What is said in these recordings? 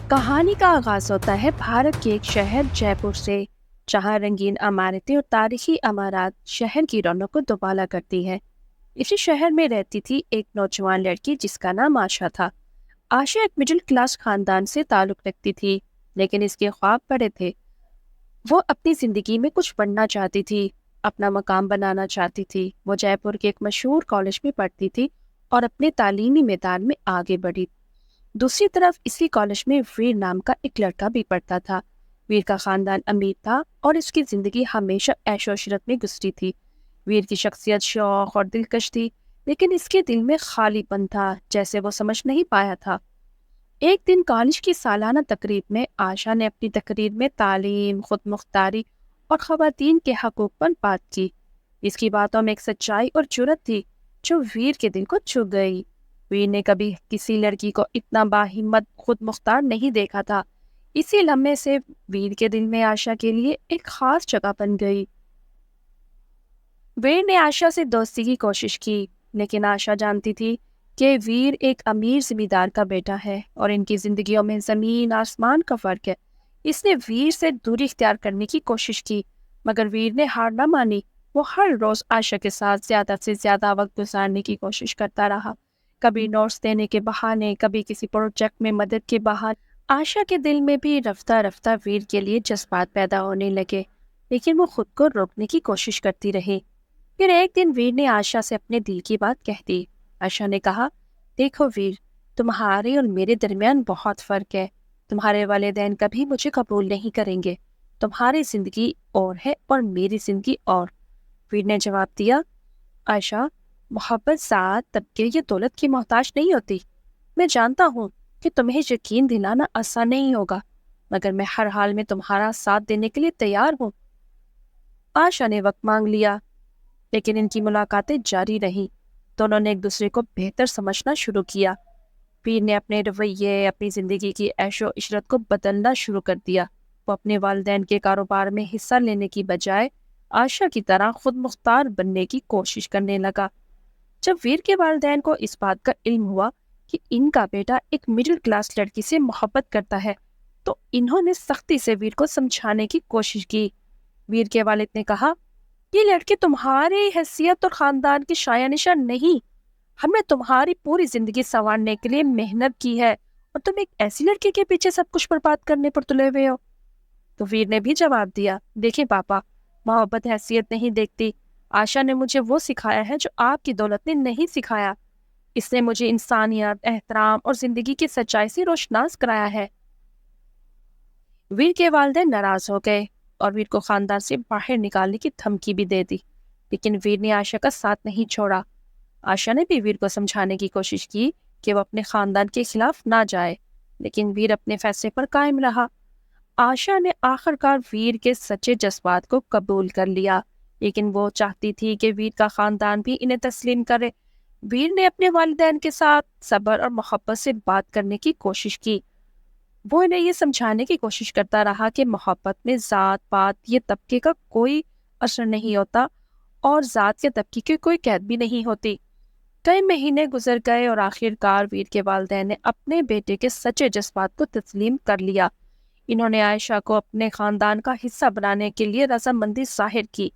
کہانی کا آغاز ہوتا ہے بھارت کے ایک شہر جے پور سے، جہاں رنگین عمارتیں اور تاریخی عمارات شہر کی رونق کو دوبالا کرتی ہے۔ اسی شہر میں رہتی تھی ایک نوجوان لڑکی جس کا نام آشا تھا۔ آشا ایک مڈل کلاس خاندان سے تعلق رکھتی تھی، لیکن اس کے خواب بڑے تھے۔ وہ اپنی زندگی میں کچھ بننا چاہتی تھی، اپنا مقام بنانا چاہتی تھی۔ وہ جے پور کے ایک مشہور کالج میں پڑھتی تھی اور اپنے تعلیمی میدان میں آگے بڑھی۔ دوسری طرف اسی کالج میں ویر نام کا ایک لڑکا بھی پڑھتا تھا۔ ویر کا خاندان امیر تھا اور اس کی زندگی ہمیشہ عیش و عشرت میں گزری تھی۔ ویر کی شخصیت شوق اور دلکش تھی، لیکن اس کے دل میں خالی پن تھا، جیسے وہ سمجھ نہیں پایا تھا۔ ایک دن کالج کی سالانہ تقریب میں آشا نے اپنی تقریر میں تعلیم، خود مختاری اور خواتین کے حقوق پر بات کی۔ اس کی باتوں میں ایک سچائی اور جرأت تھی جو ویر کے دل کو چھو گئی۔ ویر نے کبھی کسی لڑکی کو اتنا باہمت خود مختار نہیں دیکھا تھا۔ اسی لمحے سے ویر کے دل میں آشا کے لیے ایک خاص جگہ بن گئی۔ ویر نے آشا سے دوستی کی کوشش کی، لیکن آشا جانتی تھی کہ ویر ایک امیر زمیندار کا بیٹا ہے اور ان کی زندگیوں میں زمین آسمان کا فرق ہے۔ اس نے ویر سے دوری اختیار کرنے کی کوشش کی، مگر ویر نے ہار نہ مانی۔ وہ ہر روز آشا کے ساتھ زیادہ سے زیادہ وقت گزارنے کی کوشش کرتا رہا، کبھی نوٹس دینے کے بہانے، کبھی کسی پروجیکٹ میں مدد کے بہانے۔ آشا کے دل میں بھی رفتہ رفتہ ویر کے لیے جذبات پیدا ہونے لگے، لیکن وہ خود کو روکنے کی کوشش کرتی رہی۔ پھر ایک دن ویر نے آشا سے اپنے دل کی بات کہہ دی۔ آشا نے کہا، دیکھو ویر، تمہارے اور میرے درمیان بہت فرق ہے۔ تمہارے والدین کبھی مجھے قبول نہیں کریں گے۔ تمہاری زندگی اور ہے اور میری زندگی اور۔ ویر نے جواب دیا، آشا، محبت ذات، طبقے یا دولت کی محتاج نہیں ہوتی۔ میں جانتا ہوں کہ تمہیں یقین دلانا آسان نہیں ہوگا، مگر میں ہر حال میں تمہارا ساتھ دینے کے لیے تیار ہوں۔ آشا نے وقت مانگ لیا، لیکن ان کی ملاقاتیں جاری رہیں۔ دونوں نے ایک دوسرے کو بہتر سمجھنا شروع کیا۔ ویر نے اپنے رویے، اپنی زندگی کی عیش و عشرت کو بدلنا شروع کر دیا۔ وہ اپنے والدین کے کاروبار میں حصہ لینے کی بجائے آشا کی طرح خود مختار بننے کی کوشش کرنے لگا۔ جب ویر کے والدین کو اس بات کا علم ہوا کہ ان کا بیٹا ایک مڈل کلاس لڑکی سے محبت کرتا ہے، تو انہوں نے سختی سے ویر کو سمجھانے کی کوشش کی۔ ویر کے والد نے کہا، یہ لڑکی تمہاری حیثیت اور خاندان کی شایع نشان نہیں۔ ہم نے تمہاری پوری زندگی سنوارنے کے لیے محنت کی ہے اور تم ایک ایسی لڑکی کے پیچھے سب کچھ برباد کرنے پر تلے ہوئے ہو۔ تو ویر نے بھی جواب دیا، دیکھیں پاپا، محبت حیثیت نہیں دیکھتی۔ آشا نے مجھے وہ سکھایا ہے جو آپ کی دولت نے نہیں سکھایا۔ اس نے مجھے انسانیت، احترام اور زندگی کی سچائی سے روشناس کرایا ہے۔ ویر کے والدین ناراض ہو گئے اور ویر کو خاندان سے باہر نکالنے کی دھمکی بھی دے دی، لیکن ویر نے آشا کا ساتھ نہیں چھوڑا۔ آشا نے بھی ویر کو سمجھانے کی کوشش کی کہ وہ اپنے خاندان کے خلاف نہ جائے، لیکن ویر اپنے فیصلے پر قائم رہا۔ آشا نے آخرکار ویر کے سچے جذبات کو قبول کر لیا، لیکن وہ چاہتی تھی کہ ویر کا خاندان بھی انہیں تسلیم کرے۔ ویر نے اپنے والدین کے ساتھ صبر اور محبت سے بات کرنے کی کوشش کی۔ وہ انہیں یہ سمجھانے کی کوشش کرتا رہا کہ محبت میں ذات پات یا طبقے کا کوئی اثر نہیں ہوتا اور ذات یا طبقے کی کوئی قید بھی نہیں ہوتی۔ کئی مہینے گزر گئے اور آخرکار ویر کے والدین نے اپنے بیٹے کے سچے جذبات کو تسلیم کر لیا۔ انہوں نے عائشہ کو اپنے خاندان کا حصہ بنانے کے لیے رضامندی ظاہر کی۔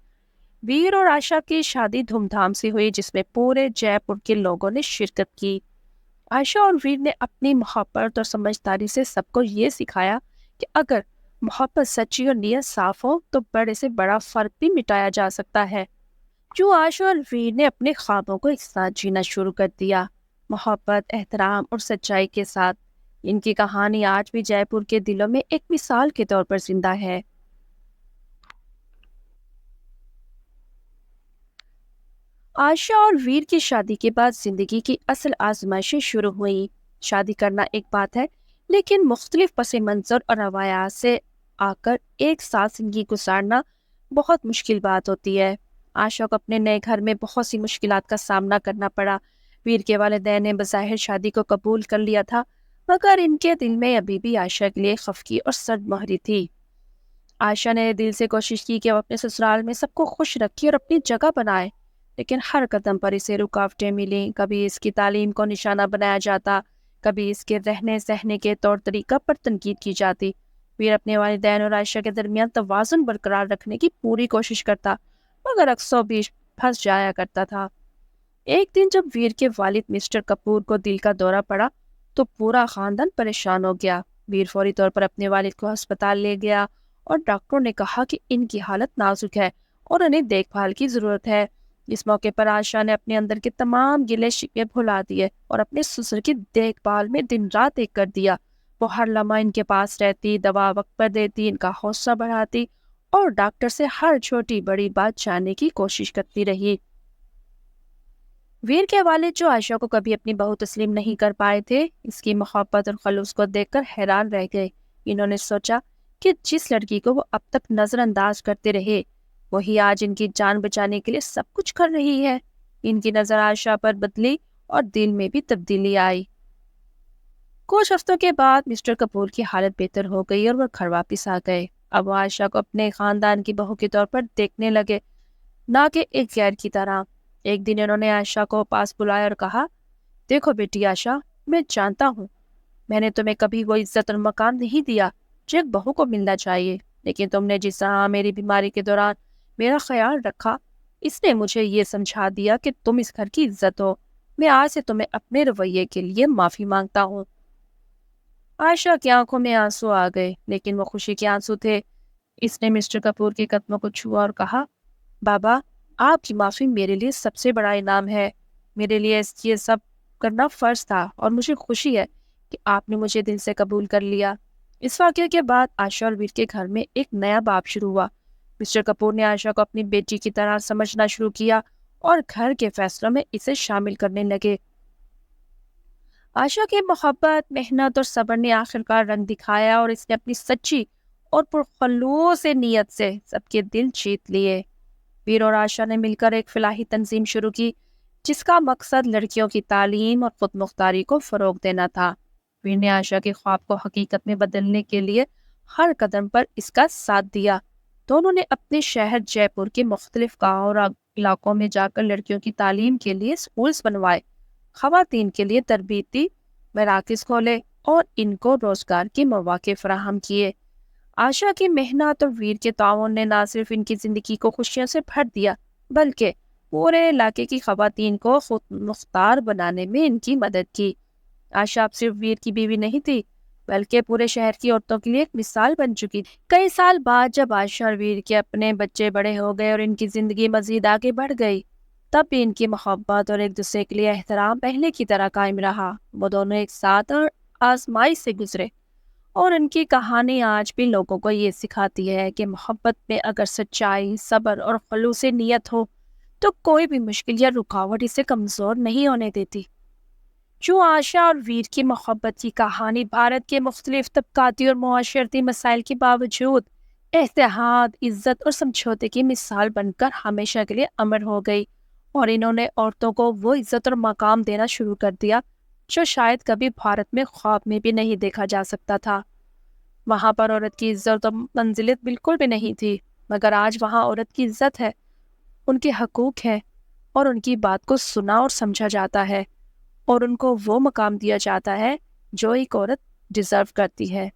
ویر اور عائشہ کی شادی دھوم دھام سے ہوئی، جس میں پورے جے پور کے لوگوں نے شرکت کی۔ عائشہ اور ویر نے اپنی محبت اور سمجھداری سے سب کو یہ سکھایا کہ اگر محبت سچی اور نیت صاف ہو تو بڑے سے بڑا فرق بھی مٹایا جا سکتا ہے۔ جو عائشہ اور ویر نے اپنے خوابوں کو ایک ساتھ جینا شروع کر دیا، محبت، احترام اور سچائی کے ساتھ۔ ان کی کہانی آج بھی جے پور کے دلوں میں ایک مثال کے طور پر زندہ ہے۔ عائشہ اور ویر کی شادی کے بعد زندگی کی اصل آزمائشیں شروع ہوئیں۔ شادی کرنا ایک بات ہے، لیکن مختلف پس منظر اور روایات سے آ کر ایک ساتھ زندگی گزارنا بہت مشکل بات ہوتی ہے۔ عائشہ کو اپنے نئے گھر میں بہت سی مشکلات کا سامنا کرنا پڑا۔ ویر کے والدین نے بظاہر شادی کو قبول کر لیا تھا، مگر ان کے دل میں ابھی بھی عائشہ کے لیے خفگی اور سرد مہری تھی۔ عائشہ نے دل سے کوشش کی کہ وہ اپنے سسرال میں سب کو خوش رکھے اور اپنی جگہ بنائے، لیکن ہر قدم پر اسے رکاوٹیں ملیں۔ کبھی اس کی تعلیم کو نشانہ بنایا جاتا، کبھی اس کے رہنے سہنے کے طور طریقہ پر تنقید کی جاتی۔ ویر اپنے والدین اور عائشہ کے درمیان توازن برقرار رکھنے کی پوری کوشش کرتا، مگر اکثر بیچ پھنس جایا کرتا تھا۔ ایک دن جب ویر کے والد مسٹر کپور کو دل کا دورہ پڑا تو پورا خاندان پریشان ہو گیا۔ ویر فوری طور پر اپنے والد کو ہسپتال لے گیا اور ڈاکٹروں نے کہا کہ ان کی حالت نازک ہے اور انہیں دیکھ بھال کی ضرورت ہے۔ اس موقع پر عائشہ نے اپنے اندر کے تمام گلے شکوے بھلا دیے اور اپنے سسر کی دیکھ بھال میں دن رات ایک کر دیا۔ وہ ہر لمحہ ان کے پاس رہتی، دوا وقت پر دیتی، ان کا حوصلہ بڑھاتی اور ڈاکٹر سے ہر چھوٹی بڑی بات جاننے کی کوشش کرتی رہی۔ ویر کے والد جو عائشہ کو کبھی اپنی بہو تسلیم نہیں کر پائے تھے، اس کی محبت اور خلوص کو دیکھ کر حیران رہ گئے۔ انہوں نے سوچا کہ جس لڑکی کو وہ اب تک نظر انداز کرتے رہے، وہی آج ان کی جان بچانے کے لیے سب کچھ کر رہی ہے۔ ان کی نظر عائشہ پر بدلی اور دل میں بھی تبدیلی آئی۔ کچھ ہفتوں کے بعد مسٹر کپور کی حالت بہتر ہو گئی اور وہ گھر واپس آ گئے۔ اب وہ عائشہ کو اپنے خاندان کی بہو کے طور پر دیکھنے لگے، نہ کہ ایک غیر کی طرح۔ ایک دن انہوں نے عائشہ کو پاس بلایا اور کہا، دیکھو بیٹی عائشہ، میں جانتا ہوں میں نے تمہیں کبھی وہ عزت اور مقام نہیں دیا جو ایک بہو کو ملنا چاہیے، لیکن تم نے جس طرح میری بیماری کے دوران میرا خیال رکھا، اس نے مجھے یہ سمجھا دیا کہ تم اس گھر کی عزت ہو۔ میں آج سے تمہیں اپنے رویے کے لیے معافی مانگتا ہوں۔ عائشہ کی آنکھوں میں آنسو آ گئے، لیکن وہ خوشی کے آنسو تھے۔ اس نے مسٹر کپور کے قدموں کو چھوا اور کہا، بابا، آپ کی معافی میرے لیے سب سے بڑا انعام ہے۔ میرے لیے یہ سب کرنا فرض تھا اور مجھے خوشی ہے کہ آپ نے مجھے دل سے قبول کر لیا۔ اس واقعے کے بعد عائشہ اور ویر کے گھر میں ایک نیا باب شروع ہوا۔ مسٹر کپور نے عائشہ کو اپنی بیٹی کی طرح سمجھنا شروع کیا اور گھر کے فیصلوں میں اسے شامل کرنے لگے۔ عائشہ کی محبت، محنت اور صبر نے آخرکار رنگ دکھایا اور اس نے اپنی سچی اور پرخلوص نیت سے سب کے دل جیت لیے۔ ویر اور عائشہ نے مل کر ایک فلاحی تنظیم شروع کی جس کا مقصد لڑکیوں کی تعلیم اور خود مختاری کو فروغ دینا تھا۔ ویر نے عائشہ کے خواب کو حقیقت میں بدلنے کے لیے ہر قدم پر اس کا ساتھ دیا۔ دونوں نے اپنے شہر جے پور کے مختلف گاؤں اور علاقوں میں جا کر لڑکیوں کی تعلیم کے لیے اسکولز بنوائے، خواتین کے لیے تربیتی مراکز کھولے اور ان کو روزگار کے مواقع فراہم کیے۔ عائشہ کی محنت اور ویر کے تعاون نے نہ صرف ان کی زندگی کو خوشیوں سے بھر دیا، بلکہ پورے علاقے کی خواتین کو خود مختار بنانے میں ان کی مدد کی۔ عائشہ اب صرف ویر کی بیوی نہیں تھی، بلکہ پورے شہر کی عورتوں کے لیے ایک مثال بن چکی تھی۔ کئی سال بعد جب عائشہ اور ویر کے اپنے بچے بڑے ہو گئے اور ان کی زندگی مزید آگے بڑھ گئی، تب بھی ان کی محبت اور ایک دوسرے کے لیے احترام پہلے کی طرح قائم رہا۔ وہ دونوں ایک ساتھ اور آزمائی سے گزرے، اور ان کی کہانی آج بھی لوگوں کو یہ سکھاتی ہے کہ محبت میں اگر سچائی، صبر اور خلوص نیت ہو تو کوئی بھی مشکل یا رکاوٹ اسے کمزور نہیں ہونے دیتی۔ جو عائشہ اور ویر کی محبت کی کہانی بھارت کے مختلف طبقاتی اور معاشرتی مسائل کے باوجود اتحاد، عزت اور سمجھوتے کی مثال بن کر ہمیشہ کے لیے امر ہو گئی، اور انہوں نے عورتوں کو وہ عزت اور مقام دینا شروع کر دیا جو شاید کبھی بھارت میں خواب میں بھی نہیں دیکھا جا سکتا تھا۔ وہاں پر عورت کی عزت و منزلت بالکل بھی نہیں تھی، مگر آج وہاں عورت کی عزت ہے، ان کے حقوق ہیں، اور ان کی بات کو سنا اور سمجھا جاتا ہے، اور ان کو وہ مقام دیا جاتا ہے جو ایک عورت ڈیزرو کرتی ہے۔